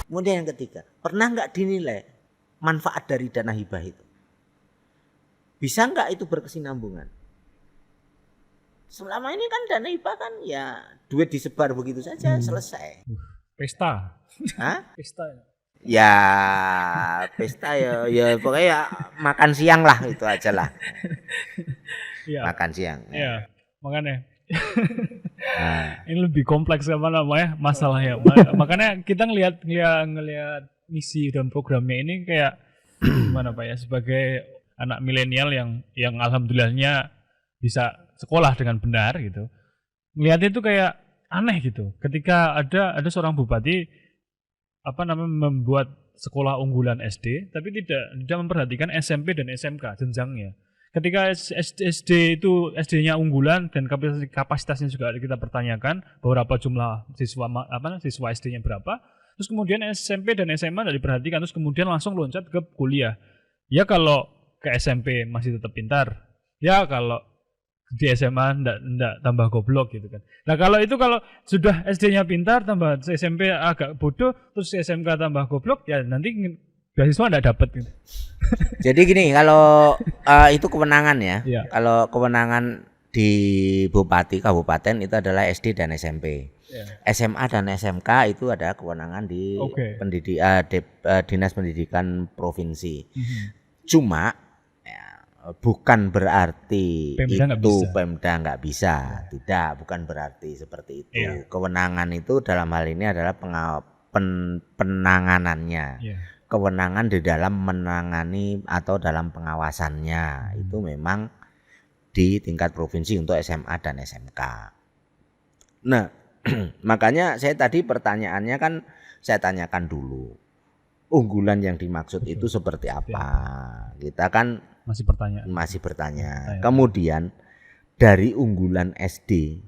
Kemudian yang ketiga, pernah nggak dinilai manfaat dari dana hibah itu? Bisa nggak itu berkesinambungan? Selama ini kan dana hibah kan ya duit disebar begitu saja selesai. Pesta. Hah? Pesta. Ya pesta ya pokoknya ya makan siang lah itu aja lah. Iya. Makan siang. Iya. Makanya. Nah, Ini lebih kompleks apa namanya masalahnya. Makanya kita ngelihat misi dan programnya ini kayak gimana Pak ya, sebagai anak milenial yang alhamdulillahnya bisa sekolah dengan benar gitu. Ngelihat itu kayak aneh gitu. Ketika ada seorang bupati membuat sekolah unggulan SD tapi tidak memperhatikan SMP dan SMK jenjangnya. Ketika SD itu SD-nya unggulan dan kapasitasnya juga kita pertanyakan berapa jumlah siswa SD-nya berapa, terus kemudian SMP dan SMA tidak diperhatikan, terus kemudian langsung loncat ke kuliah. Ya kalau ke SMP masih tetap pintar, ya kalau di SMA enggak tambah goblok gitu kan. Nah kalau sudah SD-nya pintar tambah SMP agak bodoh terus SMK tambah goblok ya nanti beasiswa enggak dapat gitu. jadi gini kalau itu kewenangan ya. Iya. Kalau kewenangan di bupati kabupaten itu adalah SD dan SMP. Yeah. SMA dan SMK itu ada kewenangan di Dinas Pendidikan Provinsi. Cuma bukan berarti Pemda nggak bisa. Tidak, bukan berarti seperti itu. Yeah. Kewenangan itu dalam hal ini adalah penanganannya. Yeah. Kewenangan di dalam menangani atau dalam pengawasannya itu memang di tingkat provinsi untuk SMA dan SMK. Nah, makanya saya tadi pertanyaannya kan saya tanyakan dulu. Unggulan yang dimaksud itu seperti apa? Kita kan masih bertanya. Kemudian dari unggulan SD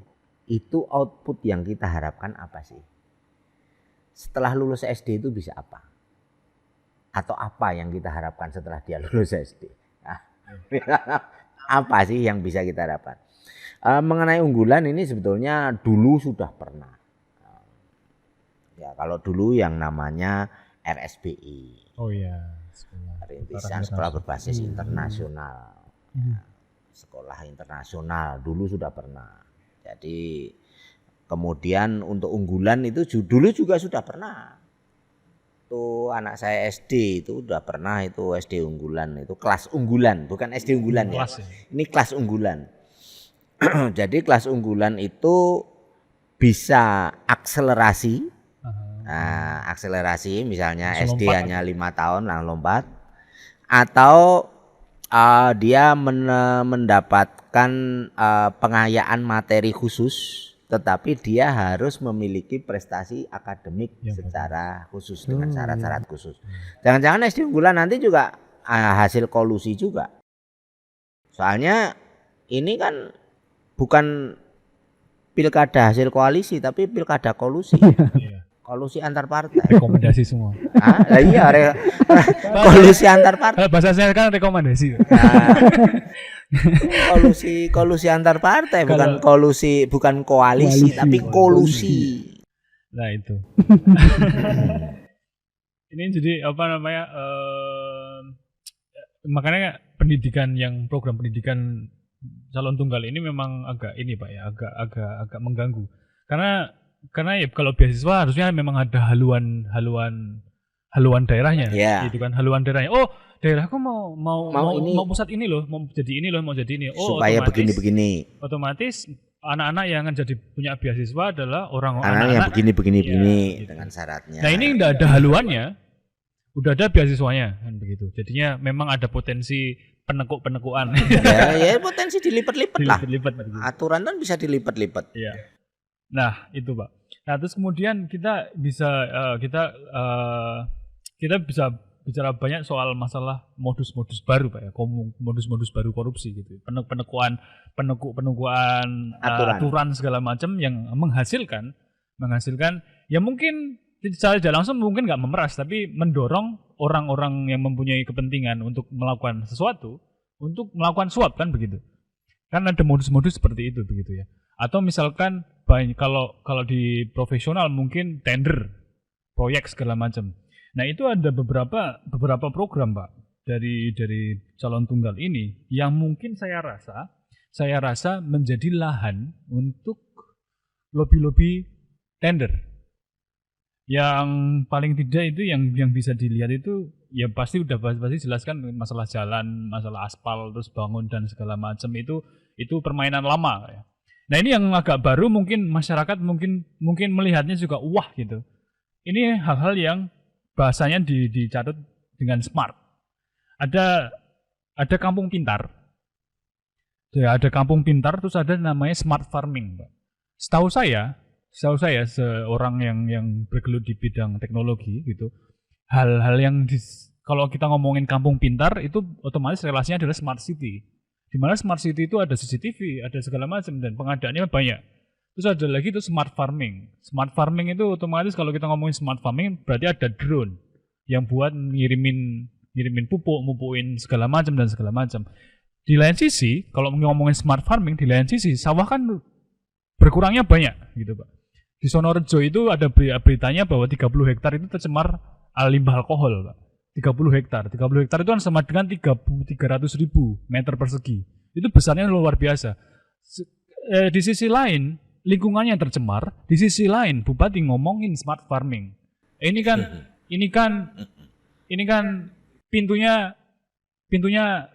itu output yang kita harapkan apa sih? Setelah lulus SD itu bisa apa? Atau apa yang kita harapkan setelah dia lulus SD? Nah, apa sih yang bisa kita harapkan? Mengenai unggulan ini sebetulnya dulu sudah pernah. Ya kalau dulu yang namanya RSBI. Oh iya. Rintisan Sekolah Berbasis Internasional. Ya, sekolah internasional dulu sudah pernah. Jadi kemudian untuk unggulan itu dulu juga sudah pernah. Tuh anak saya SD itu udah pernah itu SD unggulan itu kelas unggulan bukan SD unggulan ya. Ini kelas unggulan. Jadi kelas unggulan itu bisa akselerasi. Nah, akselerasi misalnya langsung SD hanya 5 tahun langsung lompat atau dia mendapatkan pengayaan materi khusus. Tetapi dia harus memiliki prestasi akademik secara khusus dengan syarat-syarat khusus. Jangan-jangan SD unggulan nanti juga hasil kolusi juga. Soalnya ini kan bukan pilkada hasil koalisi tapi pilkada kolusi. Kolusi antar partai. Rekomendasi semua. Iya, kolusi antar partai. Bahasa saya kan rekomendasi. Kolusi antar partai bukan koalisi tapi kolusi. Nah itu. Ini jadi makanya program pendidikan calon tunggal ini memang agak ini Pak ya, agak mengganggu. Karena ya kalau beasiswa harusnya memang ada haluan daerahnya, gitu kan, haluan daerahnya. Oh, daerahku mau pusat ini loh, mau jadi ini loh, mau jadi ini. Oh, supaya begini. Otomatis anak-anak yang akan jadi punya beasiswa adalah orang-orang yang begini gitu. Dengan syaratnya. Nah, ini enggak ada haluannya. Udah ada beasiswanya kan begitu. Jadinya memang ada potensi penekuan. ya potensi dilipat-lipat lah. Aturan kan bisa dilipat-lipat. Iya. Nah itu Pak. Nah terus kemudian kita bisa bicara banyak soal masalah modus-modus baru Pak ya, modus-modus baru korupsi gitu, penukuan aturan segala macam yang menghasilkan ya mungkin secara tidak langsung mungkin nggak memeras tapi mendorong orang-orang yang mempunyai kepentingan untuk melakukan sesuatu untuk melakukan suap kan begitu. Kan ada modus-modus seperti itu begitu ya. Atau misalkan kalau di profesional mungkin tender proyek segala macam. Nah itu ada beberapa program Pak dari calon tunggal ini yang mungkin saya rasa menjadi lahan untuk lobby tender. Yang paling tidak itu yang bisa dilihat itu ya pasti jelaskan masalah jalan, masalah aspal, terus bangun dan segala macam itu permainan lama ya. Nah ini yang agak baru mungkin masyarakat mungkin melihatnya juga wah gitu. Ini hal-hal yang bahasanya dicatat dengan smart. Ada kampung pintar. Ya, ada kampung pintar terus ada namanya smart farming, Pak. Setahu saya seorang yang bergelut di bidang teknologi gitu. Hal-hal yang kalau kita ngomongin kampung pintar itu otomatis relasinya adalah smart city. Di mana smart city itu ada CCTV, ada segala macam dan pengadaannya banyak. Terus ada lagi itu smart farming. Smart farming itu otomatis kalau kita ngomongin smart farming berarti ada drone yang buat ngirimin pupuk, mupuin segala macam dan segala macam. Di lain sisi, kalau ngomongin smart farming, di lain sisi sawah kan berkurangnya banyak gitu, Pak. Di Sonorejo itu ada beritanya bahwa 30 hektar itu tercemar limbah alkohol, Pak. 30 hektar itu kan sama dengan 300.000 meter persegi. Itu besarnya luar biasa. Di sisi lain, lingkungannya tercemar. Di sisi lain, bupati ngomongin smart farming. Ini kan pintunya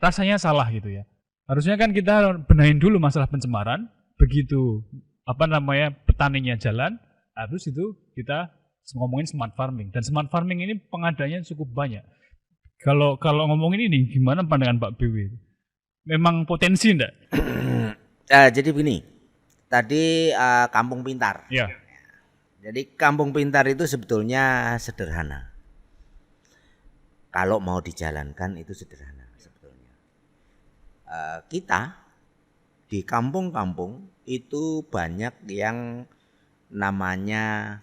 rasanya salah gitu ya. Harusnya kan kita benahin dulu masalah pencemaran. Begitu petaninya jalan, habis itu kita ngomongin smart farming. Dan smart farming ini pengadanya cukup banyak. Kalau ngomongin ini, gimana pandangan Pak BW? Memang potensi enggak? Jadi begini, tadi kampung pintar. Ya. Jadi kampung pintar itu sebetulnya sederhana. Kalau mau dijalankan itu sederhana sebetulnya. Kita di kampung-kampung itu banyak yang namanya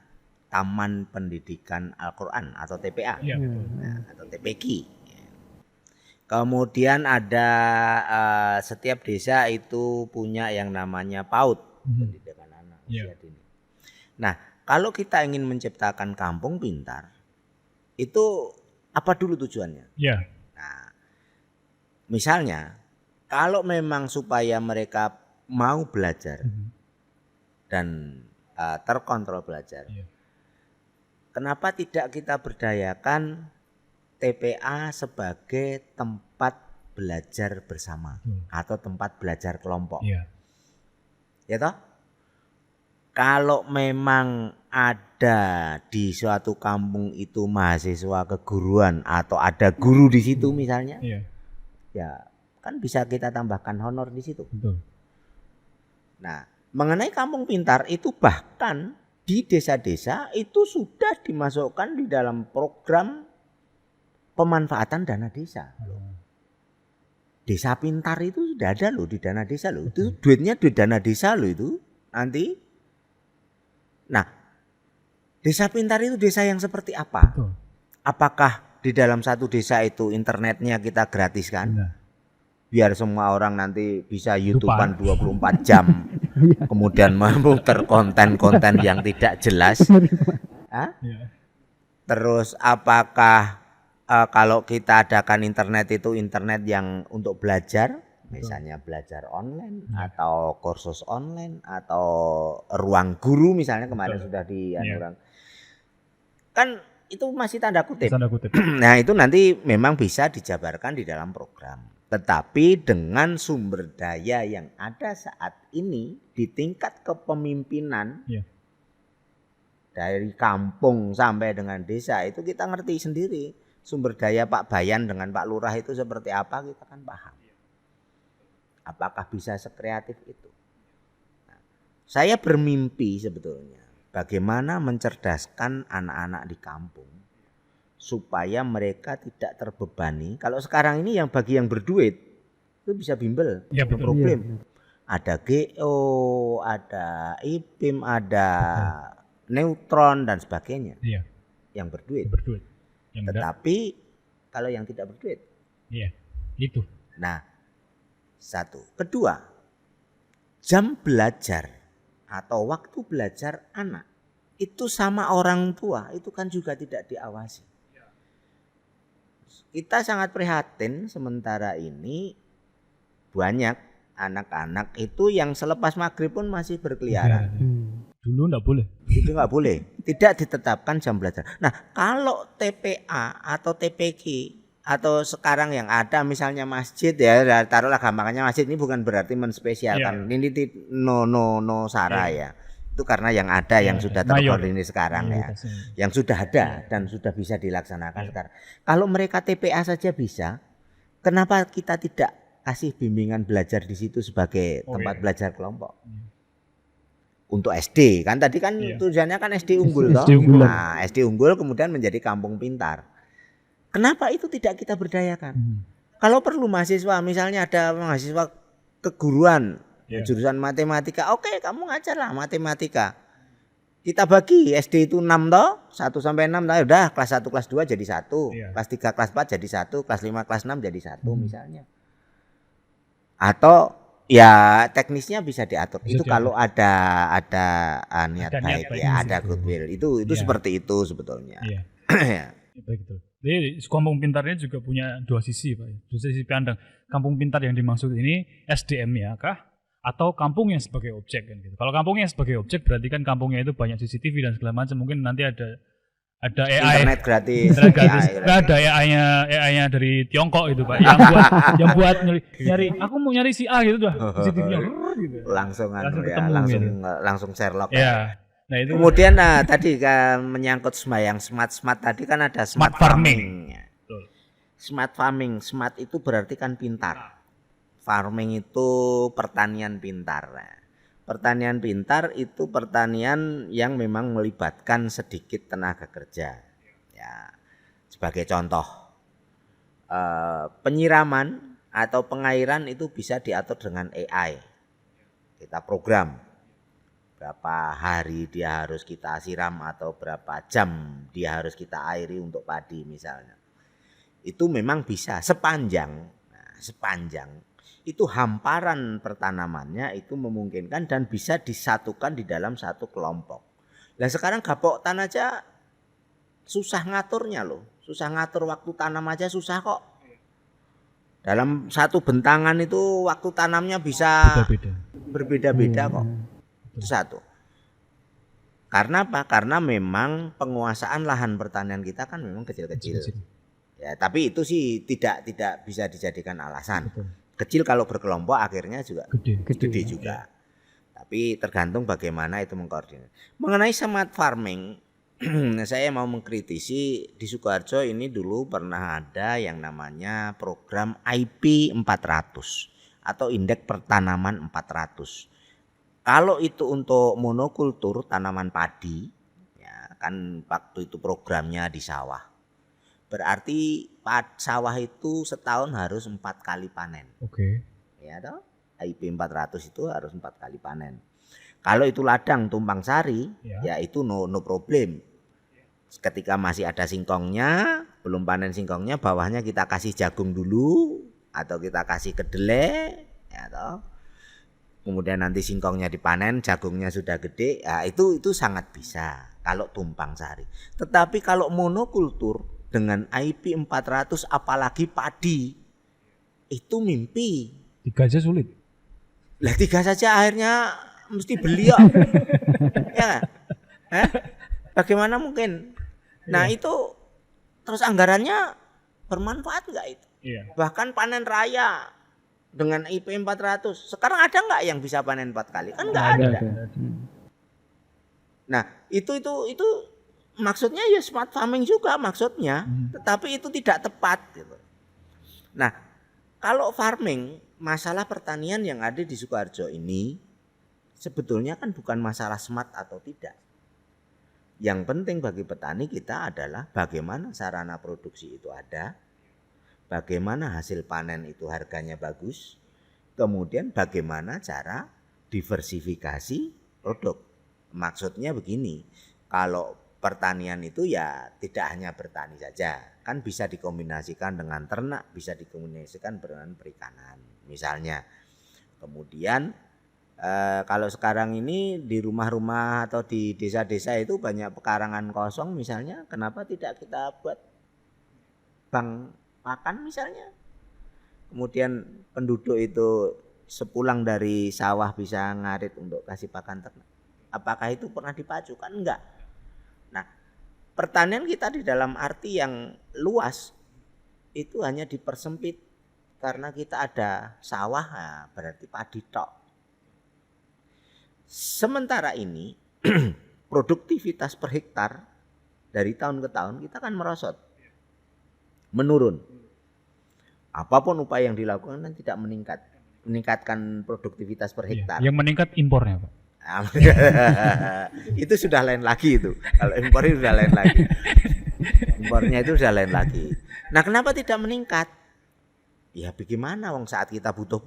Taman Pendidikan Al-Quran atau TPA, ya. Atau TPQ. Kemudian ada setiap desa itu punya yang namanya PAUD, pendidikan anak usia dini. Nah, kalau kita ingin menciptakan kampung pintar, itu apa dulu tujuannya? Ya. Nah, misalnya kalau memang supaya mereka mau belajar dan terkontrol belajar. Kenapa tidak kita berdayakan TPA sebagai tempat belajar bersama atau tempat belajar kelompok? Ya toh? Kalau memang ada di suatu kampung itu mahasiswa keguruan atau ada guru di situ misalnya, ya kan bisa kita tambahkan honor di situ. Betul. Nah, mengenai kampung pintar itu bahkan di desa-desa itu sudah dimasukkan di dalam program pemanfaatan dana desa. Desa pintar itu sudah ada loh di dana desa loh. Itu duitnya duit dana desa loh itu nanti. Nah, desa pintar itu desa yang seperti apa? Apakah di dalam satu desa itu internetnya kita gratiskan? Biar semua orang nanti bisa YouTubean 24 jam. Kemudian memutar konten-konten yang tidak jelas. Terus apakah kalau kita adakan internet itu internet yang untuk belajar, misalnya belajar online atau kursus online atau ruang guru misalnya kemarin sudah di orang. Kan itu masih tanda kutip. Nah, itu nanti memang bisa dijabarkan di dalam program. Tetapi dengan sumber daya yang ada saat ini di tingkat kepemimpinan dari kampung sampai dengan desa itu kita ngerti sendiri. Sumber daya Pak Bayan dengan Pak Lurah itu seperti apa kita kan paham. Apakah bisa sekreatif itu? Nah, saya bermimpi sebetulnya bagaimana mencerdaskan anak-anak di kampung supaya mereka tidak terbebani. Kalau sekarang ini yang bagi yang berduit itu bisa bimbel, problem. Ada GO, ada IPIM, ada neutron dan sebagainya. Yang berduit. Tetapi kalau yang tidak berduit, itu. Nah, satu. Kedua, jam belajar atau waktu belajar anak itu sama orang tua itu kan juga tidak diawasi. Kita sangat prihatin sementara ini banyak anak-anak itu yang selepas maghrib pun masih berkeliaran. Dulu enggak boleh. Itu nggak boleh, tidak ditetapkan jam belajar. Nah, kalau TPA atau TPQ atau sekarang yang ada misalnya masjid ya, taruhlah gampangnya masjid, ini bukan berarti menspesialkan. Ini no sara ya. Itu karena yang ada yang sudah terkoordinir sekarang ya. Yang sudah ada dan sudah bisa dilaksanakan sekarang. Kalau mereka TPA saja bisa, kenapa kita tidak kasih bimbingan belajar di situ sebagai tempat belajar kelompok? Untuk SD kan tadi kan tujuannya kan SD unggul toh. Nah, SD unggul kemudian menjadi kampung pintar. Kenapa itu tidak kita berdayakan? Kalau perlu mahasiswa, misalnya ada mahasiswa keguruan jurusan matematika, oke, kamu ngajarlah matematika. Kita bagi SD itu 6 toh, 1 sampai 6 toh, udah kelas 1 kelas 2 jadi 1, kelas 3 kelas 4 jadi 1, kelas 5 kelas 6 jadi 1 misalnya. Atau ya teknisnya bisa diatur. Itu kalau ada niat baik ya, ada goodwill. Itu seperti itu sebetulnya. Iya. Baik itu. Jadi kampung pintar ini juga punya dua sisi, Pak. Dua sisi pandang. Kampung pintar yang dimaksud ini SDM ya kah? Atau kampung yang sebagai objek kan gitu. Kalau kampungnya sebagai objek berarti kan kampungnya itu banyak CCTV dan segala macam. Mungkin nanti ada AI, internet gratis. Ada AI-nya dari Tiongkok itu, Pak. Yang buat nyari aku mau nyari si A gitu dah. CCTV-nya gitu. Langsung Sherlock. Ya. Nah, itu kemudian tadi kan menyangkut yang smart tadi kan ada smart farming. Smart farming, smart itu berarti kan pintar. Farming itu pertanian pintar. Pertanian pintar itu pertanian yang memang melibatkan sedikit tenaga kerja. Ya, sebagai contoh, penyiraman atau pengairan itu bisa diatur dengan AI. Kita program berapa hari dia harus kita siram atau berapa jam dia harus kita airi untuk padi misalnya. Itu memang bisa sepanjang itu hamparan pertanamannya itu memungkinkan dan bisa disatukan di dalam satu kelompok. Nah sekarang gapoktan aja susah ngaturnya loh, susah ngatur waktu tanam aja susah kok. Dalam satu bentangan itu waktu tanamnya bisa berbeda-beda kok. Itu satu. Karena apa? Karena memang penguasaan lahan pertanian kita kan memang kecil-kecil. Ya, tapi itu sih tidak bisa dijadikan alasan. Betul. Kecil kalau berkelompok akhirnya juga gede juga. Tapi tergantung bagaimana itu mengkoordinir. Mengenai smart farming, saya mau mengkritisi di Sukoharjo ini dulu pernah ada yang namanya program IP 400 atau indeks pertanaman 400. Kalau itu untuk monokultur tanaman padi, ya kan waktu itu programnya di sawah. Berarti sawah itu setahun harus 4 kali panen. Oke. Ya toh? IP 400 itu harus 4 kali panen. Kalau itu ladang tumpang sari, ya itu no problem. Ketika masih ada singkongnya, belum panen singkongnya, bawahnya kita kasih jagung dulu atau kita kasih kedelai, ya toh. Kemudian nanti singkongnya dipanen, jagungnya sudah gede, ya itu sangat bisa kalau tumpang sari. Tetapi kalau monokultur dengan IP 400 apalagi padi itu mimpi. 3 aja sulit. Lah 3 saja akhirnya mesti beli kok. Ya. Bagaimana mungkin? Nah, itu terus anggarannya bermanfaat enggak itu? Iya. Bahkan panen raya dengan IP 400. Sekarang ada enggak yang bisa panen 4 kali? Kan enggak ada. Nah, itu maksudnya ya smart farming juga maksudnya, tetapi itu tidak tepat gitu. Nah, kalau farming, masalah pertanian yang ada di Sukoharjo ini sebetulnya kan bukan masalah smart atau tidak. Yang penting bagi petani kita adalah bagaimana sarana produksi itu ada, bagaimana hasil panen itu harganya bagus, kemudian bagaimana cara diversifikasi produk. Maksudnya begini, kalau pertanian itu ya tidak hanya bertani saja, kan bisa dikombinasikan dengan ternak, bisa dikombinasikan dengan perikanan misalnya. Kemudian Kalau sekarang ini di rumah-rumah atau di desa-desa itu banyak pekarangan kosong misalnya, kenapa tidak kita buat bank pakan misalnya? Kemudian penduduk itu sepulang dari sawah bisa ngarit untuk kasih pakan ternak. Apakah itu pernah dipacu? Kan enggak. Nah, pertanian kita di dalam arti yang luas itu hanya dipersempit karena kita ada sawah, nah berarti padi tok. Sementara ini produktivitas per hektar dari tahun ke tahun kita kan merosot, menurun. Apapun upaya yang dilakukan kan tidak meningkatkan produktivitas per hektar. Yang meningkat impornya, Pak. Itu sudah lain lagi itu. Kalau impor itu sudah lain lagi. Impornya itu sudah lain lagi. Nah, kenapa tidak meningkat? Ya bagaimana wong saat kita butuh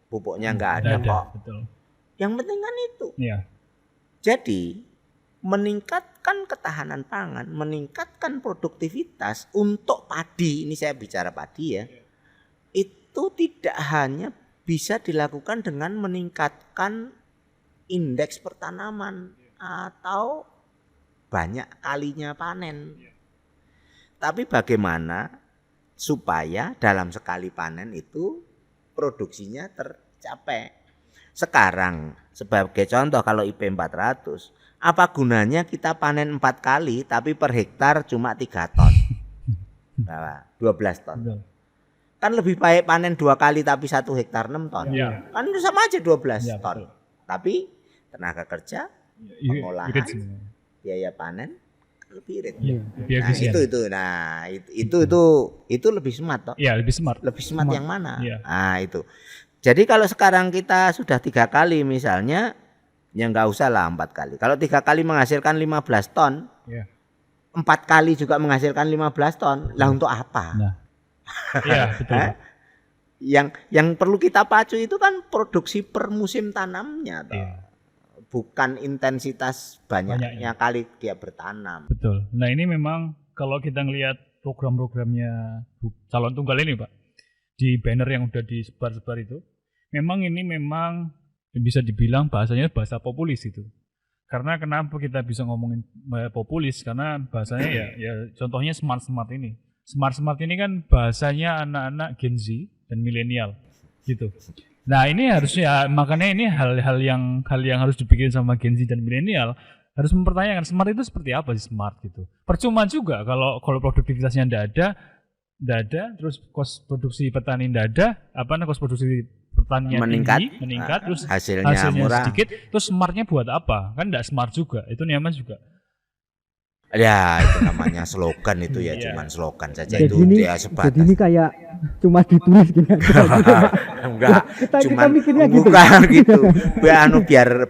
pupuknya enggak ada kok. Betul. Yang penting kan itu. Iya. Jadi meningkatkan ketahanan pangan, meningkatkan produktivitas untuk padi, ini saya bicara padi ya. Itu tidak hanya bisa dilakukan dengan meningkatkan indeks pertanaman atau banyak kalinya panen. Tapi bagaimana supaya dalam sekali panen itu produksinya tercapai. Sekarang sebagai contoh kalau IP 400, apa gunanya kita panen 4 kali tapi per hektar cuma 3 ton. Nah, 12 ton. Betul. Kan lebih baik panen 2 kali tapi 1 hektar 6 ton. Ya. Kan sama aja 12 Ya, ton. betul. Tapi tenaga kerja, pengolahan, Irit sebenarnya. biaya panen lebih irit. Iya, lebih Nah, efisien. itu lebih smart toh. Iya, lebih smart. Lebih smart yang mana? Iya. Nah, itu. Jadi kalau sekarang kita sudah 3 kali misalnya, ya nggak usah lah 4 kali. Kalau 3 kali menghasilkan 15 ton, Iya. 4 kali juga menghasilkan 15 ton. Lah untuk apa? Nah. Iya, betul. Yang perlu kita pacu itu kan produksi per musim tanamnya toh. Iya. Bukan intensitas banyaknya kali dia bertanam. Betul. Nah, ini memang kalau kita ngelihat program-programnya calon tunggal ini, Pak, di banner yang udah disebar-sebar itu, memang ini memang bisa dibilang bahasanya bahasa populis itu. Karena kenapa kita bisa ngomongin populis? Karena bahasanya ya contohnya smart ini. Smart ini kan bahasanya anak-anak Gen Z dan milenial gitu. Nah, ini harusnya makanya ini hal yang harus dipikirin sama Gen Z dan milenial, harus mempertanyakan smart itu seperti apa sih smart gitu. Percuma juga kalau produktivitasnya enggak ada, terus kos produksi petani enggak ada, kos produksi pertanian meningkat, terus hasilnya murah, sedikit, terus smartnya buat apa? Kan enggak smart juga, itu nyaman juga. Ya, itu namanya slogan itu ya, cuman slogan saja jadi itu ini, dia sebatas. Jadi ini kayak cuma ditulis gini aja. Enggak, kita mikirnya gitu. Bukan gitu.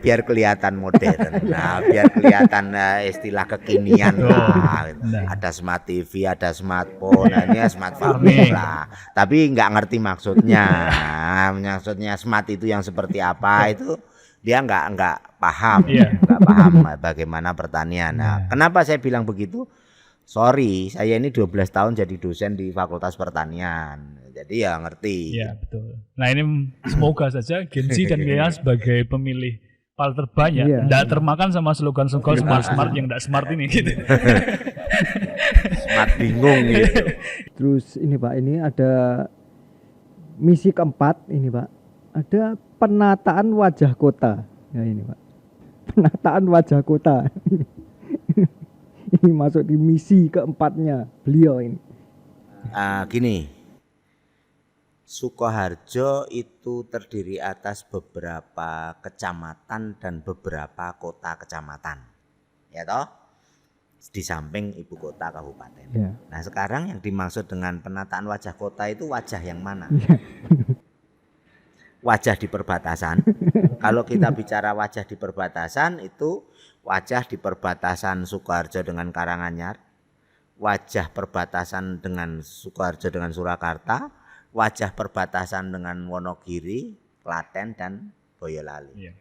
Biar kelihatan modern. Nah, biar kelihatan istilah kekinian lah. Ada smart TV, ada smartphone, nah ini smart farming lah. Tapi enggak ngerti maksudnya. Maksudnya smart itu yang seperti apa itu dia enggak paham, enggak paham bagaimana pertanian. Nah, kenapa saya bilang begitu? Sorry, saya ini 12 tahun jadi dosen di Fakultas Pertanian. Jadi ya ngerti. Iya, betul. Nah, ini semoga saja Gen Z dan milenial sebagai pemilih paling terbanyak enggak termakan sama slogan-slogan smart yang enggak smart ini gitu. Smart bingung gitu. Terus ini Pak, ini ada misi keempat ini Pak. Ada penataan wajah kota. Ya ini Pak. Penataan wajah kota. Ini masuk di misi keempatnya beliau ini. Gini, Sukoharjo itu terdiri atas beberapa kecamatan dan beberapa kota kecamatan, ya toh, di samping ibu kota kabupaten. Ya. Nah sekarang yang dimaksud dengan penataan wajah kota itu wajah yang mana? Ya. Wajah di perbatasan. Kalau kita bicara wajah di perbatasan itu wajah di perbatasan Sukoharjo dengan Karanganyar, wajah perbatasan dengan Sukoharjo dengan Surakarta, wajah perbatasan dengan Wonogiri, Klaten dan Boyolali. Ya.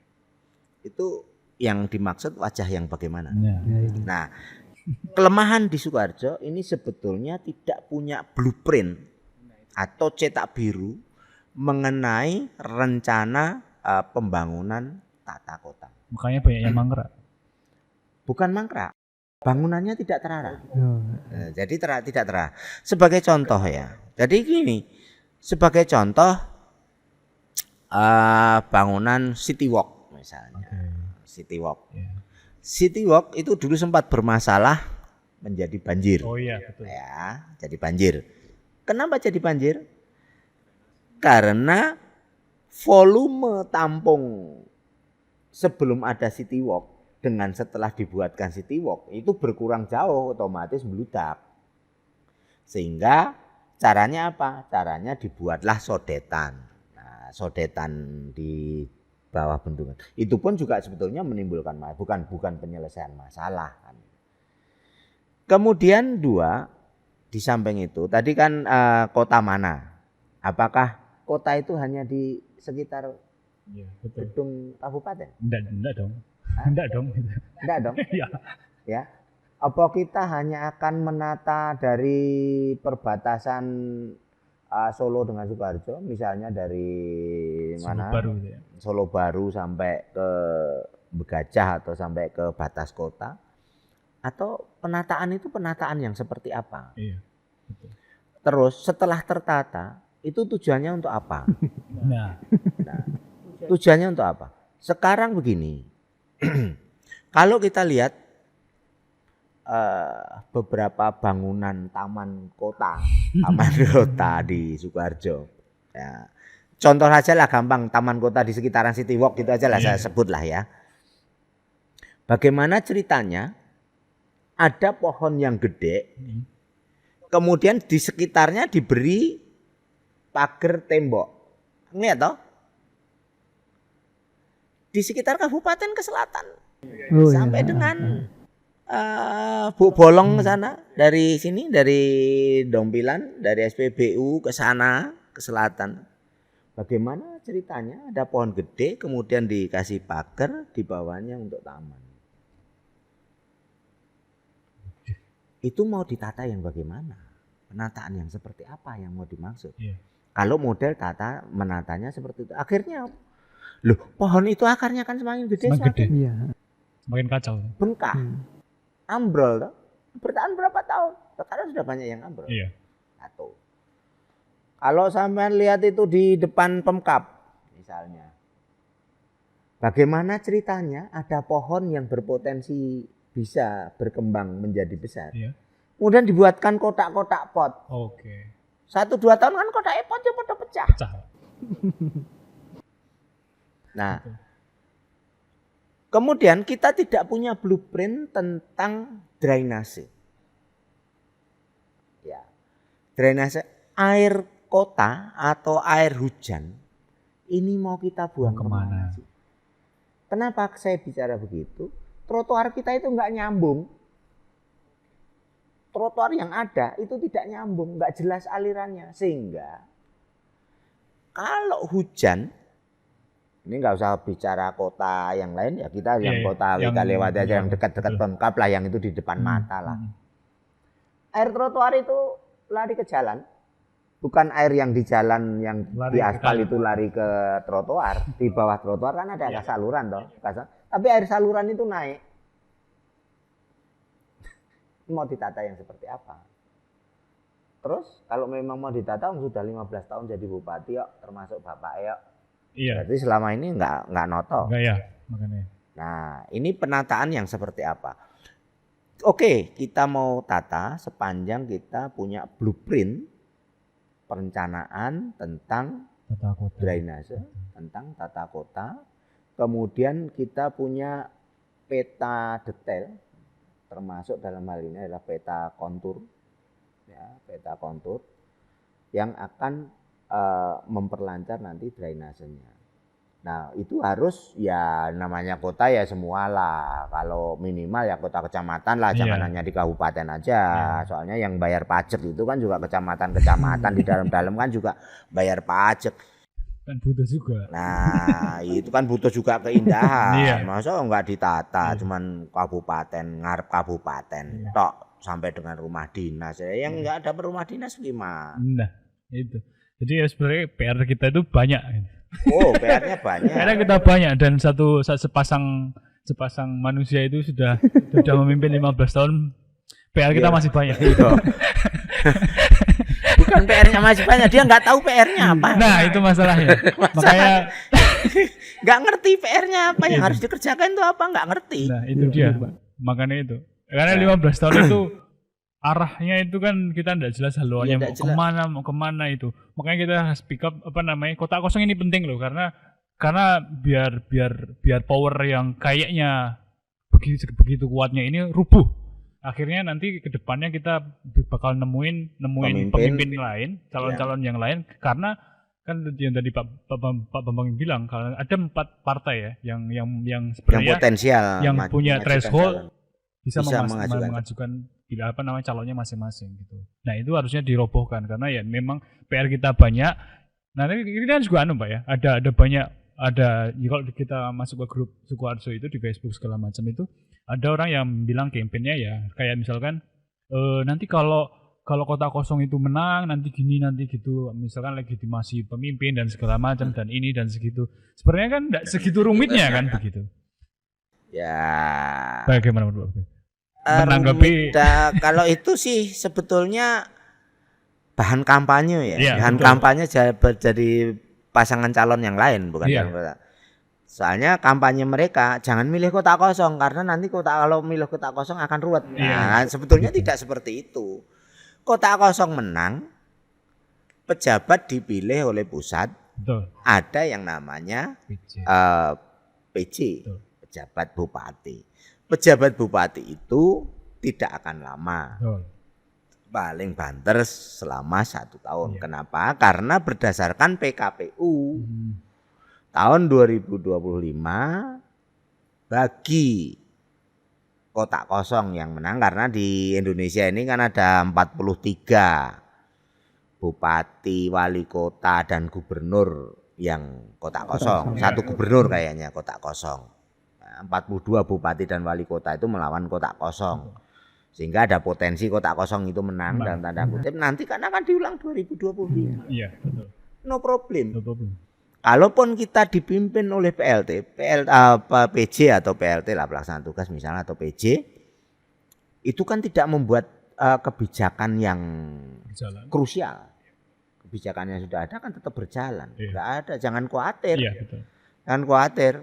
Itu yang dimaksud wajah yang bagaimana? Ya. Nah, kelemahan di Sukoharjo ini sebetulnya tidak punya blueprint atau cetak biru mengenai rencana pembangunan tata kota. Makanya banyak yang mangkrak. Bukan mangkrak, bangunannya tidak terarah. Oh. Jadi tidak terarah. Sebagai contoh ya. Jadi gini, sebagai contoh bangunan City Walk misalnya. City Walk. Yeah. City Walk itu dulu sempat bermasalah menjadi banjir. Oh iya betul. Ya, jadi banjir. Kenapa jadi banjir? Karena volume tampung sebelum ada City Walk dengan setelah dibuatkan City Walk itu berkurang jauh, otomatis meludak. Sehingga caranya apa? Caranya dibuatlah sodetan. Nah, sodetan di bawah bendungan. Itu pun juga sebetulnya menimbulkan bukan penyelesaian masalah. Kemudian dua, di samping itu tadi kan kota mana? Apakah kota itu hanya di sekitar gedung kabupaten? Enggak dong. Enggak dong. Enggak dong. Iya. Ya. Apa kita hanya akan menata dari perbatasan Solo dengan Sukoharjo, misalnya dari mana? Solo Baru sampai ke Begajah atau sampai ke batas kota? Atau penataan itu penataan yang seperti apa? Iya. Betul. Terus setelah tertata itu tujuannya untuk apa? Nah, tujuannya untuk apa? Sekarang begini, kalau kita lihat beberapa bangunan taman kota di Sukoharjo, ya, contoh aja lah gampang, taman kota di sekitaran City Walk gitu aja lah saya sebut lah ya. Bagaimana ceritanya? Ada pohon yang gede, kemudian di sekitarnya diberi pagar tembok. Lihat toh? Di sekitar kabupaten ke selatan. Sampai dengan Bu Bolong ke sana, dari sini, dari Dompilan, dari SPBU ke sana, ke selatan. Bagaimana ceritanya? Ada pohon gede, kemudian dikasih pagar, di bawahnya untuk taman. Itu mau ditata yang bagaimana? Penataan yang seperti apa yang mau dimaksud? Yeah. Kalau model menatanya seperti itu, akhirnya loh, pohon itu akarnya kan semakin gede, semakin kacau, bengkak, ambrol, bertahan berapa tahun? Sekarang sudah banyak yang ambrol. Iya. Satu. Kalau sampean lihat itu di depan Pemkab misalnya, bagaimana ceritanya ada pohon yang berpotensi bisa berkembang menjadi besar. Iya. Kemudian dibuatkan kotak-kotak pot. Oke. 1-2 tahun kan kotak potnya pada pecah. Nah, kemudian kita tidak punya blueprint tentang drainase. Ya, drainase air kota atau air hujan ini mau kita buang kemana sih? Kenapa saya bicara begitu? Trotoar kita itu nggak nyambung. Trotoar yang ada itu tidak nyambung, nggak jelas alirannya. Sehingga kalau hujan, ini nggak usah bicara kota yang lain ya, kita yang kota kita lewat aja yang dekat-dekat Pemkab lah, yang itu di depan mata lah. Air trotoar itu lari ke jalan, bukan air yang di jalan yang lari di aspal itu lari ke trotoar. Di bawah trotoar kan ada saluran toh. Tapi air saluran itu naik. Mau ditata yang seperti apa? Terus kalau memang mau ditata, sudah 15 tahun jadi bupati yuk, termasuk Bapak yuk. Iya. Berarti selama ini nggak noto. Enggak ya, makanya. Nah, ini penataan yang seperti apa? Oke, kita mau tata sepanjang kita punya blueprint perencanaan tentang tata kota, drainase, tentang tata kota. Kemudian kita punya peta detail, termasuk dalam hal ini adalah peta kontur, ya, peta kontur yang akan memperlancar nanti drainasenya. Nah, itu harus ya namanya kota ya semualah. Kalau minimal ya kota kecamatan lah, jangan hanya di kabupaten aja. Soalnya yang bayar pajak itu kan juga kecamatan-kecamatan di dalam-dalam kan juga bayar pajak. Kan butuh juga. Nah, itu kan butuh juga keindahan. Masa enggak ditata, cuman kabupaten, ngarep kabupaten tok sampai dengan rumah dinas. Yang enggak ada rumah dinas gimana? Nah, itu. Jadi ya sebenarnya PR kita itu banyak. Oh, PR-nya banyak. Karena kita banyak dan sepasang manusia itu sudah memimpin 15 tahun. PR kita masih banyak. Bukan PR-nya masih banyak, dia nggak tahu PR-nya apa. Nah, itu masalahnya. Makanya nggak ngerti PR-nya apa yang harus dikerjakan itu apa, nggak ngerti. Nah, itu dia. Makanya itu. Karena 15 tahun itu arahnya itu kan kita tidak jelas haluannya mau kemana itu. Makanya kita speak up kotak kosong ini penting loh karena biar power yang kayaknya begitu kuatnya ini rubuh. Akhirnya nanti ke depannya kita bakal nemuin pemimpin lain, calon-calon yang lain karena kan yang tadi Pak Bambang bilang kalau ada 4 partai ya yang sebenarnya potensial yang punya threshold bisa mengajukan calonnya masing-masing gitu. Nah, itu harusnya dirobohkan karena ya memang PR kita banyak. Nah, ini kan juga Pak ya. Ada banyak kalau kita masuk ke grup Sukoharjo itu di Facebook segala macam itu ada orang yang bilang kampanyenya ya kayak misalkan nanti kalau kota kosong itu menang nanti gini nanti gitu, misalkan legitimasi pemimpin dan segala macam dan ini dan segitu. Sebenarnya kan enggak segitu rumitnya kan begitu. Ya. Bagaimana menurut Bapak? Menanggapi kalau itu sih sebetulnya bahan kampanye ya. Bahan betul. Kampanye jadi pasangan calon yang lain bukan calon. Soalnya kampanye mereka jangan milih kotak kosong karena nanti kalau milih kotak kosong akan ruwet. Nah, sebetulnya tidak seperti itu. Kotak kosong menang, pejabat dipilih oleh pusat. Betul. Ada yang namanya PJ, pejabat bupati. Pejabat bupati itu tidak akan lama. Betul. Paling banter selama 1 tahun. Kenapa? Karena berdasarkan PKPU tahun 2025 bagi kotak kosong yang menang karena di Indonesia ini kan ada 43 bupati, wali kota dan gubernur yang kotak kosong. Satu gubernur kayaknya kotak kosong. 42 bupati dan wali kota itu melawan kotak kosong. Sehingga ada potensi kotak kosong itu menang dalam tanda kutip nanti kan akan diulang 2025. Iya, betul. No problem. No problem. Kalaupun kita dipimpin oleh PJ atau PLT lah pelaksana tugas misalnya atau PJ itu kan tidak membuat kebijakan yang krusial. Kebijakan yang sudah ada kan tetap berjalan. Enggak ada, jangan khawatir. Iya, betul. Jangan khawatir.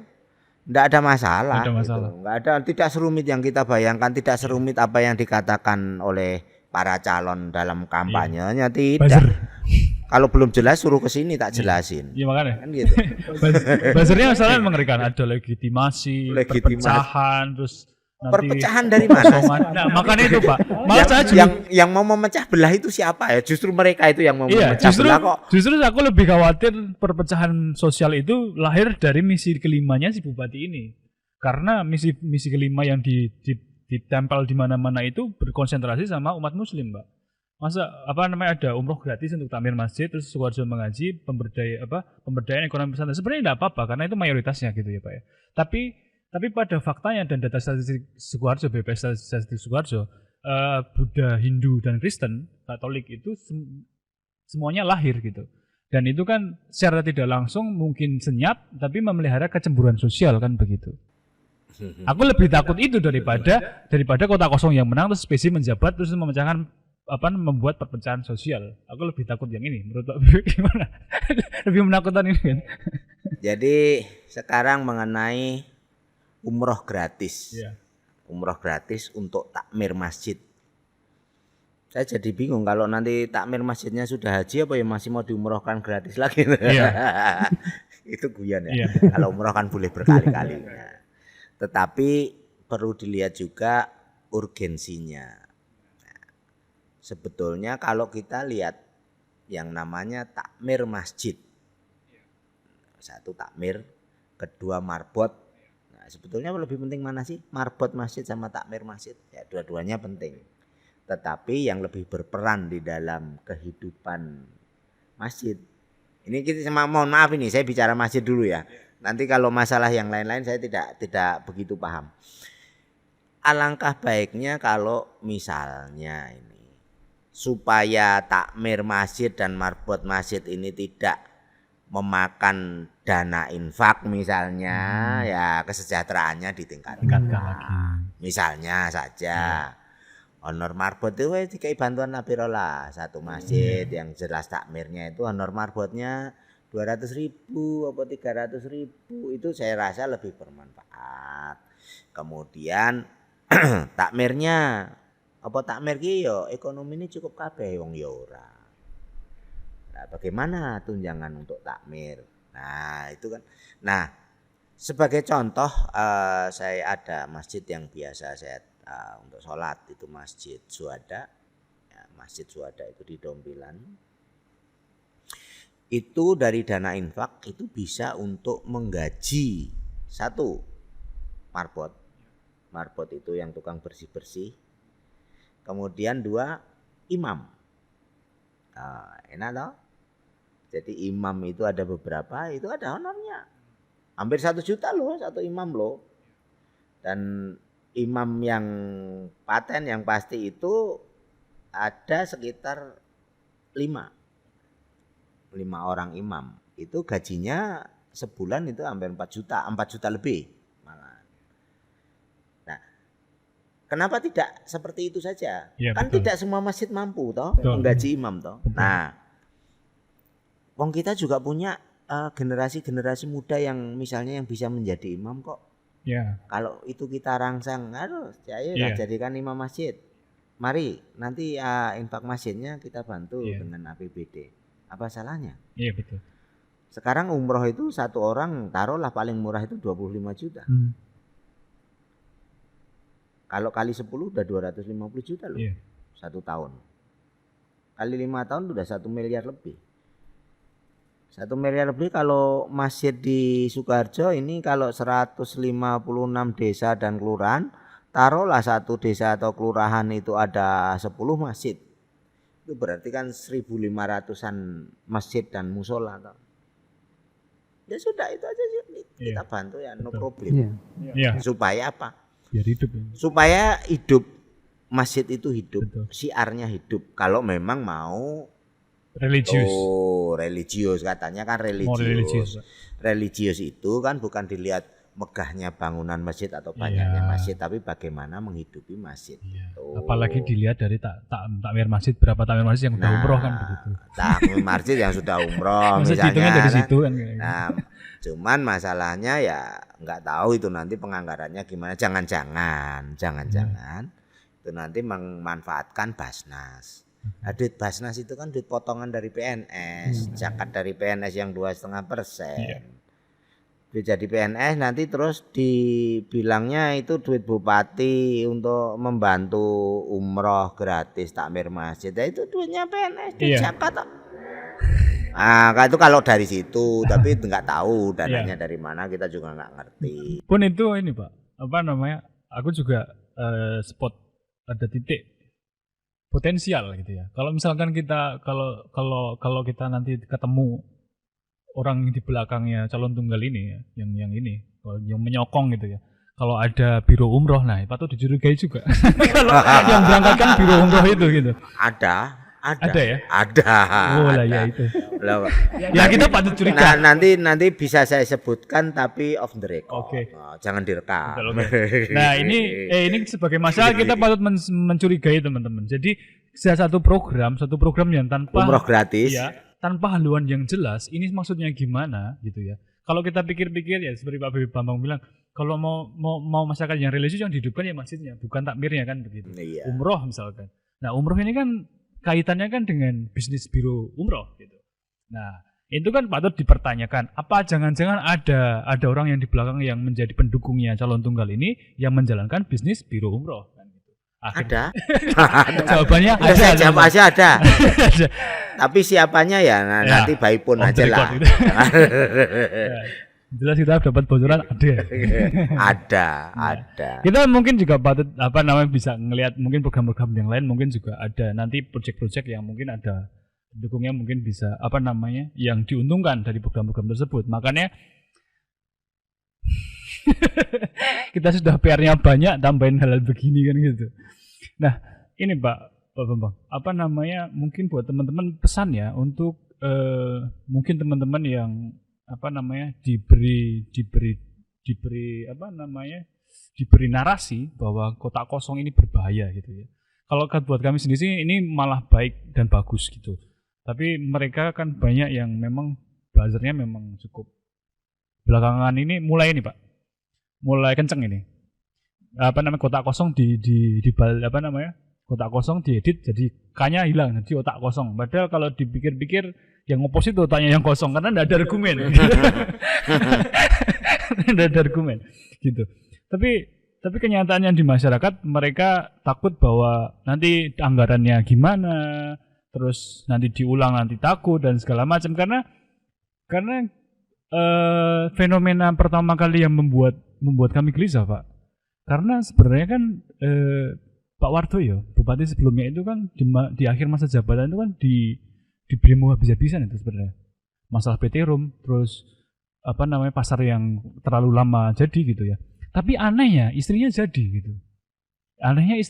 Enggak ada masalah. Gitu. Enggak ada, tidak serumit yang kita bayangkan, tidak serumit apa yang dikatakan oleh para calon dalam kampanyenya, tidak. Kalau belum jelas suruh ke sini tak jelasin. Iya makanya. Kan gitu. Buzzernya misalnya mengerikan ada legitimasi, perpecahan, terus nanti perpecahan dari mana? Nah, makanya itu Pak. Yang mau memecah belah itu siapa ya? Justru mereka itu yang mau memecah belah kok. Justru aku lebih khawatir perpecahan sosial itu lahir dari misi kelimanya si bupati ini. Karena misi kelima yang ditempel di mana-mana itu berkonsentrasi sama umat muslim, Pak. Masa ada umroh gratis untuk takmir masjid terus Sukoharjo mengaji pemberdayaan ekonomi pesantren sebenarnya tidak apa-apa karena itu mayoritasnya gitu ya Pak ya. Tapi pada faktanya dan data statistik Sukoharjo, BPS statistik Sukoharjo, Buddha, Hindu dan Kristen Katolik itu semuanya lahir gitu. Dan itu kan secara tidak langsung mungkin senyap tapi memelihara kecemburuan sosial kan begitu. Aku lebih takut itu daripada kota kosong yang menang terus spesi menjabat terus memecahkan membuat perpecahan sosial. Aku lebih takut yang ini. Menurut Pak Bibi gimana? Lebih menakutkan ini kan? Jadi sekarang mengenai umroh gratis. Umroh gratis untuk takmir masjid. Saya jadi bingung kalau nanti takmir masjidnya sudah haji apa ya masih mau diumrohkan gratis lagi. Itu guyon ya. Kalau umroh kan boleh berkali-kali. Tetapi perlu dilihat juga urgensinya. Sebetulnya kalau kita lihat yang namanya takmir masjid, satu takmir, kedua marbot. Nah, sebetulnya lebih penting mana sih? Marbot masjid sama takmir masjid. Ya, dua-duanya penting. Tetapi yang lebih berperan di dalam kehidupan masjid. Ini kita mohon maaf ini saya bicara masjid dulu ya. Nanti kalau masalah yang lain-lain saya tidak begitu paham. Alangkah baiknya kalau misalnya ini supaya takmir masjid dan marbot masjid ini tidak memakan dana infak misalnya ya kesejahteraannya ditingkatkan. Tingkatkan lagi. Misalnya saja honor marbot itu dikai bantuan Nabirola satu masjid yang jelas takmirnya itu honor marbotnya 200.000 atau 300.000 itu saya rasa lebih bermanfaat. Kemudian takmirnya apa takmir ki yo ekonomi ini cukup kabeh wong ya ora. Nah, bagaimana tunjangan untuk takmir? Nah, itu kan. Nah, sebagai contoh saya ada masjid yang biasa saya untuk sholat itu Masjid Suhada. Ya, Masjid Suhada itu di Dombilan. Itu dari dana infak itu bisa untuk menggaji satu marbot. Marbot itu yang tukang bersih-bersih. Kemudian 2 imam. Enak toh? Jadi imam itu ada beberapa, itu ada honornya. Hampir 1 juta loh, satu imam loh. Dan imam yang paten yang pasti itu ada sekitar 5 orang imam. Itu gajinya sebulan itu hampir 4 juta lebih malah. Nah, kenapa tidak seperti itu saja? Ya, kan betul. tidak semua masjid mampu toh menggaji imam toh. Betul. Nah, wong kita juga punya generasi-generasi muda yang misalnya yang bisa menjadi imam kok. Ya. Kalau itu kita rangsang, aduh, saya jadikan imam masjid. Mari nanti infak masjidnya kita bantu dengan APBD. Apa salahnya? Iya betul. Sekarang umroh itu satu orang taruhlah paling murah itu 25 juta. Kalau kali 10 udah 250 juta loh. Satu tahun. Kali 5 tahun udah 1 miliar lebih. 1 miliar lebih kalau masjid di Sukoharjo ini kalau 156 desa dan kelurahan, taruhlah satu desa atau kelurahan itu ada 10 masjid. Itu berarti kan 1.500-an masjid dan musola. Ya sudah itu aja kita bantu ya, no problem. Supaya apa? Biar hidup. Supaya hidup masjid itu hidup, Betul. siarnya hidup. Kalau memang mau Religius. Religius katanya kan religius. Religius itu kan bukan dilihat megahnya bangunan masjid atau banyaknya masjid, tapi bagaimana menghidupi masjid. Apalagi dilihat dari takmir masjid, berapa takmir masjid yang udah umroh kan begitu. Takmir masjid yang sudah umroh misalnya. Dari situ kan. Nah, cuman masalahnya ya nggak tahu itu nanti penganggarannya gimana. Jangan-jangan itu nanti memanfaatkan Basnas. Nah, duit Basnas itu kan duit potongan dari PNS, zakat dari PNS yang 2,5%. Duit jadi PNS nanti terus dibilangnya itu duit bupati untuk membantu umroh gratis takmir masjid. Nah, itu duitnya PNS, duit zakat. Nah, itu kalau dari situ, tapi nggak tahu dananya dari mana, kita juga nggak ngerti. Pun itu ini Pak, apa namanya? Aku juga spot ada titik potensial gitu ya. Kalau misalkan kita kalau kita nanti ketemu orang di belakangnya calon tunggal ini ya, yang ini, yang menyokong gitu ya. Kalau ada biro umroh, nah patut dicurigai juga. Kalau yang berangkatkan biro umroh itu gitu. Ada ya? Ada. Oh lah ya itu. Ya kita patut curiga. Nah, nanti bisa saya sebutkan tapi off the record. Oke. Jangan direkam. Nah, ini sebagai masalah kita patut mencurigai teman-teman. Jadi satu program yang tanpa umroh gratis. Ya, tanpa haluan yang jelas, ini maksudnya gimana gitu ya. Kalau kita pikir-pikir ya seperti Pak Bebe Bambang bilang, kalau mau masyarakat yang religius yang dihidupkan ya masjidnya, bukan takmirnya kan begitu. Iya. Umroh misalkan. Nah, umroh ini kan kaitannya kan dengan bisnis biro umroh gitu. Nah, itu kan patut dipertanyakan. Apa jangan-jangan ada orang yang di belakang yang menjadi pendukungnya calon tunggal ini yang menjalankan bisnis biro umroh kan gitu. Ada. Jawabannya ada. Jawab aja ada. Tapi siapanya ya nanti by phone aja lah. Gitu. Jelas kita dapat bocoran ada. Kita mungkin juga patut bisa ngelihat mungkin program-program yang lain mungkin juga ada nanti proyek-proyek yang mungkin ada pendukungnya mungkin bisa yang diuntungkan dari program-program tersebut. Makanya kita sudah PR-nya banyak tambahin hal-hal begini kan gitu. Nah, ini Pak Bambang, mungkin buat teman-teman pesan ya untuk mungkin teman-teman yang diberi narasi bahwa kotak kosong ini berbahaya gitu ya. Kalau buat kami sendiri ini malah baik dan bagus gitu. Tapi mereka kan banyak yang memang buzzernya memang cukup belakangan ini mulai ini Pak. Mulai kenceng ini. Kotak kosong kotak kosong diedit jadi K-nya hilang jadi otak kosong. Padahal kalau dipikir-pikir yang oposisi itu otaknya yang kosong karena enggak ada argumen. Enggak ada argumen gitu. Tapi kenyataannya di masyarakat mereka takut bahwa nanti anggarannya gimana, terus nanti diulang nanti takut dan segala macam karena fenomena pertama kali yang membuat kami gelisah Pak. Karena sebenarnya kan Pak Wardoyo, bupati sebelumnya itu kan di akhir masa jabatan itu kan di demo habis-habisan itu sebenarnya. Masalah PT Room, terus pasar yang terlalu lama jadi gitu ya. Tapi anehnya istrinya jadi gitu. Anehnya itu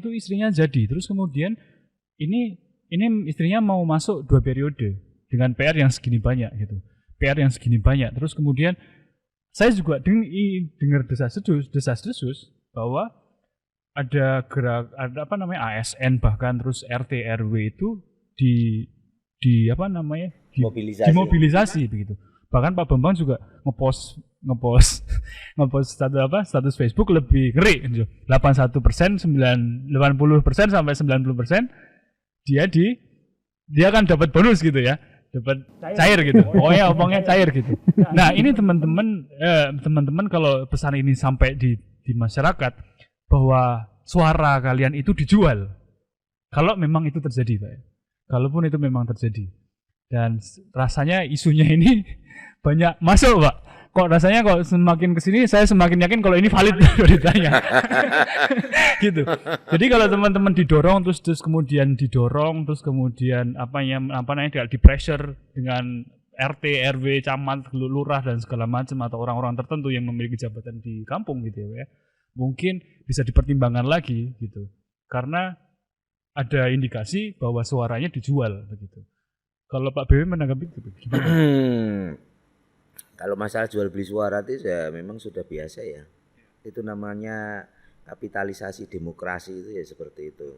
istrinya jadi. Terus kemudian ini istrinya mau masuk 2 periode dengan PR yang segini banyak gitu. Terus kemudian saya juga dengar desas-desus bahwa ada ASN bahkan terus RT RW itu dimobilisasi begitu. Bahkan Pak Bambang juga ngepost status Facebook lebih ngeri gitu. 81%, 80% sampai 90% dia akan dapat bonus gitu ya. Dapat cair gitu. Pokoknya cair gitu. Nah, ini teman-teman kalau pesan ini sampai di masyarakat bahwa suara kalian itu dijual. Kalau memang itu terjadi, Pak. Kalaupun itu memang terjadi. Dan rasanya isunya ini banyak masuk, Pak. Kok rasanya semakin kesini saya semakin yakin kalau ini valid beritanya. Gitu. Jadi kalau teman-teman didorong terus kemudian di pressure dengan RT, RW, camat, lurah dan segala macam atau orang-orang tertentu yang memiliki jabatan di kampung gitu ya. Mungkin bisa dipertimbangkan lagi gitu. Karena ada indikasi bahwa suaranya dijual begitu. Kalau Pak BW menanggapi itu gimana? Kalau masalah jual beli suara itu ya memang sudah biasa ya. Itu namanya kapitalisasi demokrasi itu ya seperti itu.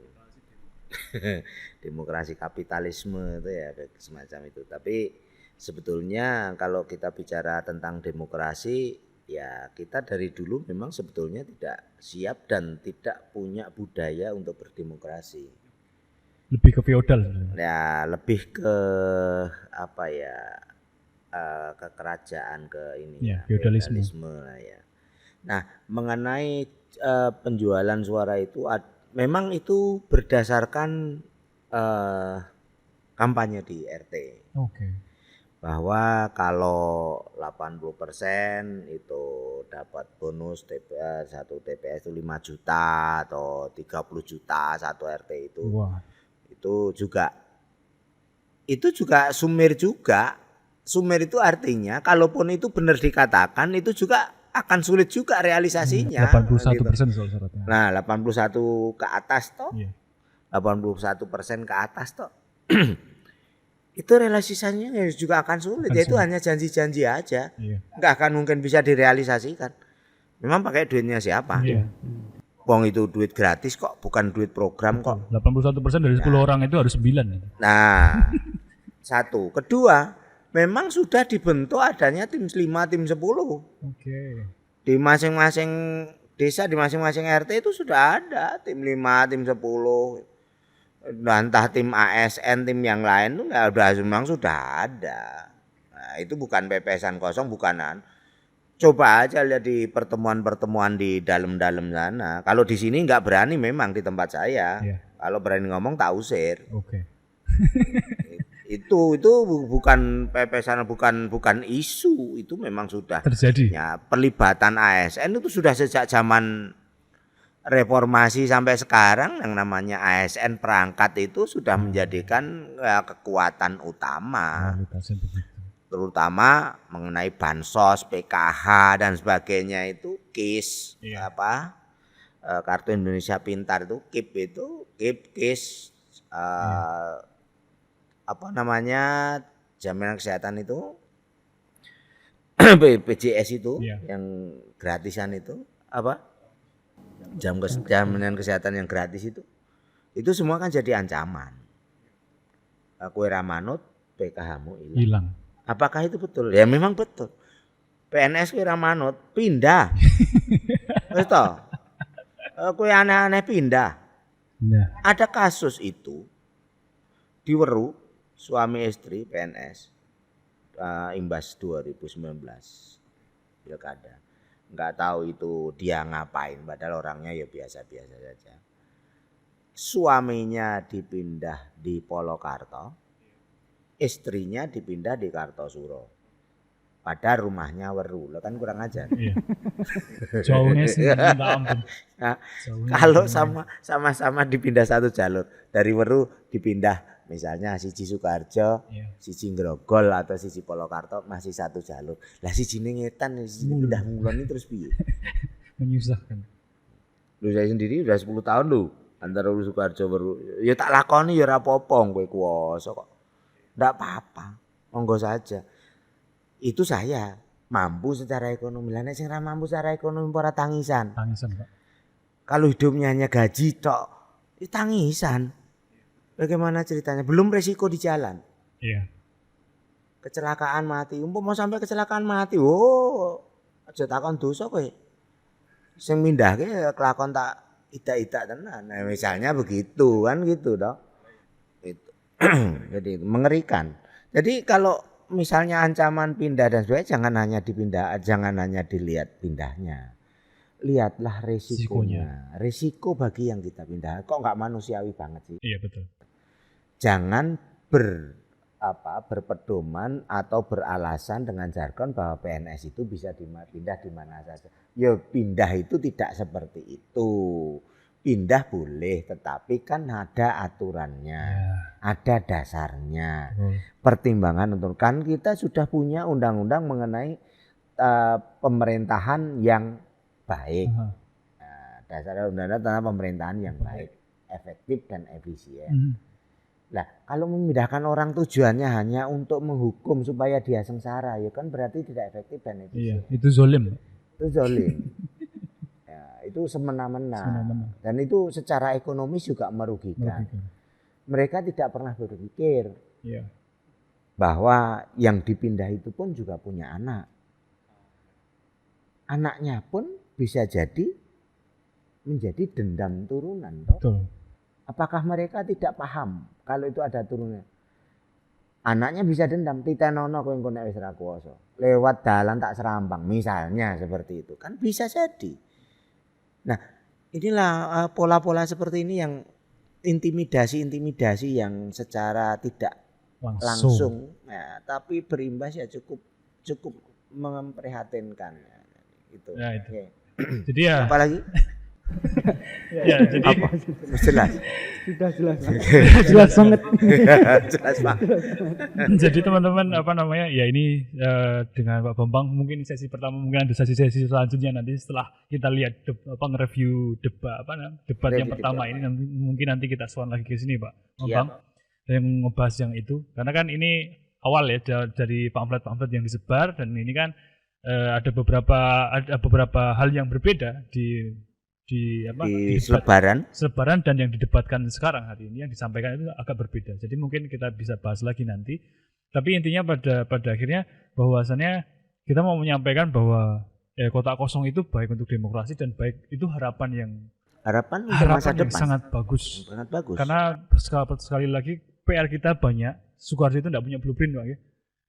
Demokrasi kapitalisme itu ya semacam itu. Tapi sebetulnya kalau kita bicara tentang demokrasi ya kita dari dulu memang sebetulnya tidak siap dan tidak punya budaya untuk berdemokrasi. Lebih ke feodal. Ya lebih ke ke kerajaan feodalisme lah ya. Nah, mengenai penjualan suara itu memang itu berdasarkan kampanye di RT. Oke. Bahwa kalau 80% itu dapat bonus satu TPS itu 5 juta atau 30 juta satu RT itu. Wah. Itu juga sumir juga. Sumir itu artinya kalaupun itu benar dikatakan itu juga akan sulit juga realisasinya. 81% gitu. soal syaratnya. Nah 81 ke atas toh, yeah. 81% ke atas toh, itu realisasinya juga akan sulit. Itu hanya janji-janji aja, nggak akan mungkin bisa direalisasikan. Memang pakai duitnya siapa? Wong itu duit gratis kok, bukan duit program kok. 81% dari 10 orang itu harus 9. Nah, satu, kedua. Memang sudah dibentuk adanya tim 5, tim 10. Oke. Di masing-masing desa, di masing-masing RT itu sudah ada tim 5, tim 10. Entah tim ASN, tim yang lain itu memang sudah ada. Nah, itu bukan pepesan kosong, bukanan. Coba aja lihat di pertemuan-pertemuan di dalam-dalam sana. Kalau di sini nggak berani memang di tempat saya. Kalau berani ngomong tak usir. Oke. Itu bukan pepesan, bukan isu, itu memang sudah terjadi. Ya, pelibatan ASN itu sudah sejak zaman reformasi sampai sekarang yang namanya ASN perangkat itu sudah menjadikan kekuatan utama. Terutama mengenai bansos, PKH dan sebagainya itu KIS, Kartu Indonesia Pintar itu KIS jaminan kesehatan itu BPJS itu Iya. yang gratisan itu apa? Jaminan kesehatan yang gratis itu semua kan jadi ancaman. Kowe ra manut, PKH-mu hilang. Hilang. Apakah itu betul? Ya memang betul. PNS kowe ra manut, pindah. Wis to. Kowe aneh-aneh pindah. Nah, Ada kasus itu di Weru, suami istri PNS, imbas 2019 pilkada. Nggak tahu itu dia ngapain, padahal orangnya ya biasa-biasa saja. Suaminya dipindah di Polokarto, istrinya dipindah di Kartosuro. Padahal rumahnya Weru, lo kan kurang ajar. iya. Jauhnya sih minta ampun. Nah, Jauhnya kalau jauhnya. sama-sama dipindah satu jalur, dari Weru dipindah misalnya siji Sukoharjo, Iya. siji Grogol atau siji Polokarto masih satu jalur. Lah siji Ngetan, siji pindah Mulon ini terus piye? Menyusahkan. Lu saya sendiri udah 10 tahun lu antara Weru Sukoharjo Weru. Ya tak lakoni ya ora apa-apa kowe kuwasa kok. Ndak apa-apa. Monggo saja. Itu saya mampu secara ekonomi. Lah nek sing ora mampu secara ekonomi ora tangisan. Tangisan, Pak. Kalau hidupnya hanya gaji tok, ya tangisan. Bagaimana ceritanya? Belum resiko di jalan. Iya. Kecelakaan mati. Umpama sampai kecelakaan mati, oh, aja takon dosa kowe. Sing mindahke kelakon tak idak-idak tenan. Nah, misalnya begitu kan gitu toh. Itu. Jadi mengerikan. Jadi kalau misalnya ancaman pindah dan sebagainya jangan hanya dilihat pindahnya. Lihatlah resikonya. Resiko bagi yang kita pindah. Kok nggak manusiawi banget sih? Iya, betul. Jangan berpedoman atau beralasan dengan jargon bahwa PNS itu bisa pindah di mana saja. Ya pindah itu tidak seperti itu. Pindah boleh, tetapi kan ada aturannya, ada dasarnya. Pertimbangan untuk kan kita sudah punya undang-undang mengenai pemerintahan yang baik. Nah, dasar undang-undang tentang pemerintahan yang baik, efektif dan efisien. Nah, kalau memindahkan orang tujuannya hanya untuk menghukum supaya dia sengsara, ya kan berarti tidak efektif dan efisien. Iya, itu zolim. Itu zalim. Ya, itu semena-mena. Dan itu secara ekonomis juga merugikan. Mereka tidak pernah berpikir Iya. bahwa yang dipindah itu pun juga punya anak. Anaknya pun bisa jadi menjadi dendam turunan. Betul. Apakah mereka tidak paham kalau itu ada turunnya? Anaknya bisa dendam, titenono kowe engko nek wis ra kuwasa. Lewat dalan tak serampang, misalnya seperti itu. Kan bisa jadi. Nah, inilah pola-pola seperti ini yang intimidasi yang secara tidak langsung ya, tapi berimbas ya cukup memprihatinkan gitu. Ya, itu. Oke. Jadi ya Apalagi? ya, jadi Apa? Jelas. Sudah jelas. Jelas banget. Jelas Pak. jadi teman-teman apa namanya ya ini dengan Pak Bambang mungkin sesi pertama, mungkin ada sesi-sesi selanjutnya nanti setelah kita lihat nge-review debat yang pertama ini mungkin nanti kita soal lagi ke sini Pak Bambang yang ngebahas yang itu karena kan ini awal ya dari pamflet-pamflet yang disebar dan ini kan ada beberapa hal yang berbeda di selebaran dan yang didebatkan sekarang hari ini yang disampaikan itu agak berbeda. Jadi mungkin kita bisa bahas lagi nanti. Tapi intinya pada akhirnya bahwasannya kita mau menyampaikan bahwa kotak kosong itu baik untuk demokrasi dan baik itu harapan untuk masa depan sangat bagus. Sangat bagus. Karena sekali lagi PR kita banyak. Soekarno itu tidak punya blueprint Pak ya.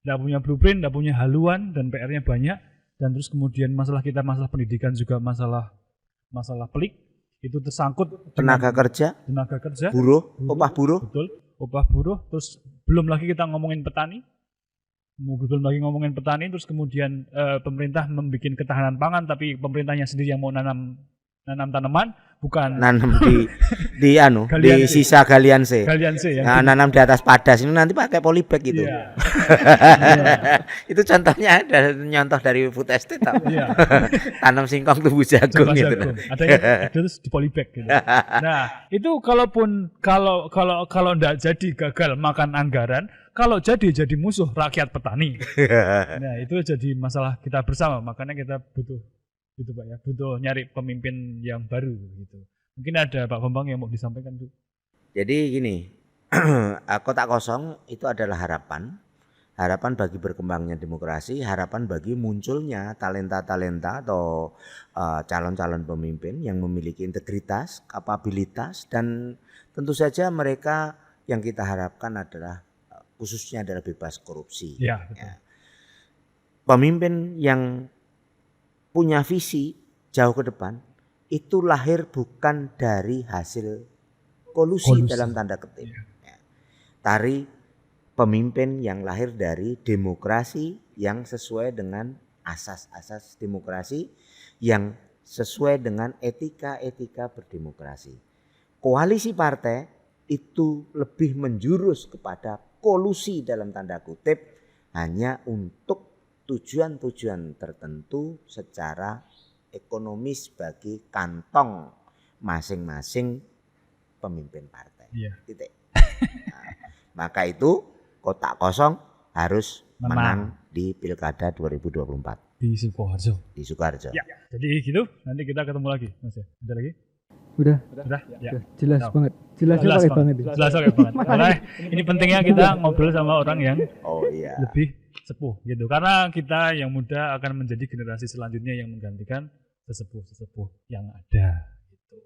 Tidak punya blueprint, tidak punya haluan dan PR-nya banyak dan terus kemudian masalah pendidikan juga masalah pelik itu tersangkut tenaga kerja, buruh, upah buruh. Betul, upah buruh. Terus belum lagi kita ngomongin petani. Terus kemudian pemerintah membuat ketahanan pangan tapi pemerintahnya sendiri yang mau nanam tanaman bukan nanam di sisa galian C. Nah, nanam di atas padas ini nanti pakai polybag gitu. Iya. Itu contohnya ada nyontoh dari food estate tanam singkong tumbuh jagung gitu. Ada yang terus di polybag gitu. Nah, itu kalau enggak jadi gagal makan anggaran, kalau jadi musuh rakyat petani. Nah, itu jadi masalah kita bersama. Makanya kita butuh gitu Pak ya, butuh nyari pemimpin yang baru gitu. Mungkin ada Pak Bambang yang mau disampaikan tuh. Jadi gini, kotak kosong itu adalah harapan bagi berkembangnya demokrasi, harapan bagi munculnya talenta-talenta atau calon-calon pemimpin yang memiliki integritas, kapabilitas, dan tentu saja mereka yang kita harapkan adalah khususnya adalah bebas korupsi. Ya, betul. Ya. Pemimpin yang punya visi jauh ke depan itu lahir bukan dari hasil kolusi dalam tanda kutip. Ya. Pemimpin yang lahir dari demokrasi yang sesuai dengan asas-asas demokrasi, yang sesuai dengan etika-etika berdemokrasi. Koalisi partai itu lebih menjurus kepada kolusi dalam tanda kutip hanya untuk tujuan-tujuan tertentu secara ekonomis bagi kantong masing-masing pemimpin partai. Titik. Nah, maka itu kotak kosong harus menang di Pilkada 2024 di Sukoharjo. Ya, jadi gitu. Nanti kita ketemu lagi, Mas ya. Ada lagi? Udah. Ya. Jelas banget. Jelas banget. Karena ini pentingnya kita ngobrol sama orang yang iya. lebih sepuh gitu. Karena kita yang muda akan menjadi generasi selanjutnya yang menggantikan sesepuh-sesepuh yang ada gitu.